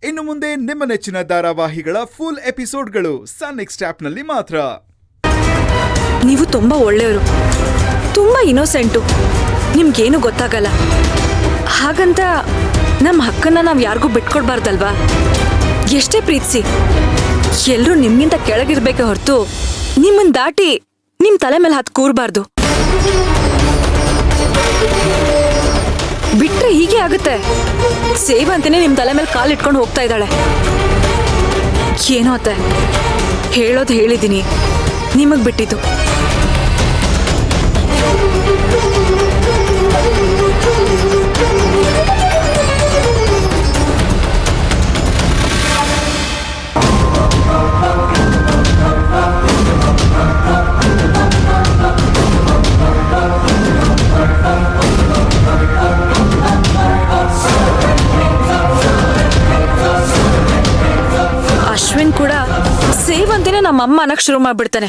ಇನ್ನು ಮುಂದೆ ನಿಮ್ಮ ನೆಚ್ಚಿನ ಧಾರಾವಾಹಿಗಳ ಫುಲ್ ಎಪಿಸೋಡ್ಗಳು ಸನ್ ನೆಕ್ಸ್ಟ್ ಆಪ್ನಲ್ಲಿ ಮಾತ್ರ. ನೀವು ತುಂಬಾ ಒಳ್ಳೆಯವರು, ತುಂಬಾ ಇನ್ನೋಸೆಂಟು, ನಿಮ್ಗೇನು ಗೊತ್ತಾಗಲ್ಲ. ಹಾಗಂತ ನಮ್ಮ ಹಕ್ಕನ್ನ ನಾವು ಯಾರಿಗೂ ಬಿಟ್ಕೊಡ್ಬಾರ್ದಲ್ವಾ? ಎಷ್ಟೇ ಪ್ರೀತಿಸಿ ಎಲ್ಲರೂ ನಿಮ್ಗಿಂತ ಕೆಳಗಿರ್ಬೇಕೆ ಹೊರತು ನಿಮ್ಮನ್ನ ದಾಟಿ ನಿಮ್ ತಲೆ ಮೇಲೆ ಹತ್ತು ಕೂರ್ಬಾರ್ದು. ಬಿಟ್ರೆ ಹೀಗೆ ಆಗುತ್ತೆ. ಸೇವಂತಿನೇ ನಿಮ್ ತಲೆ ಮೇಲೆ ಕಾಲು ಇಟ್ಕೊಂಡು ಹೋಗ್ತಾ ಇದ್ದಾಳೆ. ಏನೋ ಅತ್ತೆ, ಹೇಳೋದು ಹೇಳಿದ್ದೀನಿ, ನಿಮಗ್ ಬಿಟ್ಟಿದ್ದು. ಅಶ್ವಿನ್ ಕೂಡ ಸೇವಂತಿನೇ ನಮ್ಮಮ್ಮ ಅನ್ನಕ್ ಶುರು ಮಾಡ್ಬಿಡ್ತಾನೆ.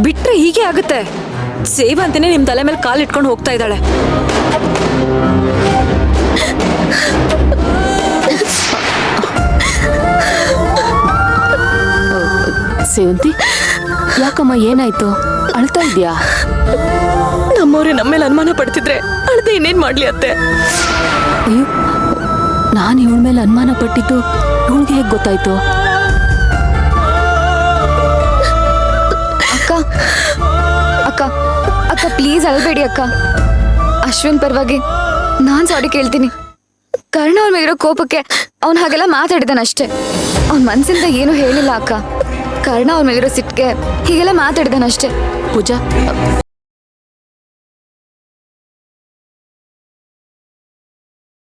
ಬಿಟ್ರೆ ಹೀಗೆ ಆಗುತ್ತೆ. ಸೇವಂತಿನೇ ನಿಮ್ ತಲೆ ಮೇಲೆ ಕಾಲು ಇಟ್ಕೊಂಡು ಹೋಗ್ತಾ ಇದ್ದಾಳೆ. ಸೇವಂತಿ, ಯಾಕಮ್ಮ, ಏನಾಯ್ತು? ಅಳ್ತಾ ಇದ್ಯಾ? ನಮ್ಮವ್ರೆ ನಮ್ಮ ಮೇಲೆ ಅನುಮಾನ ಪಡ್ತಿದ್ರೆ ಅಳ್ದೆ ಇನ್ನೇನ್ ಮಾಡ್ಲಿ ಅತ್ತೆ? ಅಯ್ಯೋ, ನಾನು ಇವಳ ಮೇಲೆ ಅನುಮಾನ ಪಟ್ಟಿದ್ದು ಇವಳಿಗೆ ಹೇಗೆ ಗೊತ್ತಾಯ್ತು? ಅಕ್ಕ ಅಕ್ಕ ಅಕ್ಕ ಪ್ಲೀಸ್ ಅಳ್ಬೇಡಿ ಅಕ್ಕ. ಅಶ್ವಿನ್ ಪರವಾಗಿ ನಾನ್ ಸಾರಿ ಕೇಳ್ತೀನಿ. ಕರ್ಣ ಅವ್ರ ಮೇಲಿರೋ ಕೋಪಕ್ಕೆ ಅವ್ನು ಹಾಗೆಲ್ಲ ಮಾತಾಡಿದಾನಷ್ಟೇ. ಅವ್ನ ಮನ್ಸಿಂದ ಏನು ಹೇಳಿಲ್ಲ ಅಕ್ಕ. ಕರ್ಣ ಅವ್ರ ಮೇಲಿರೋ ಸಿಟ್ಟಿಗೆ ಹೀಗೆಲ್ಲ ಮಾತಾಡಿದಾನಷ್ಟೇ. ಪೂಜಾ,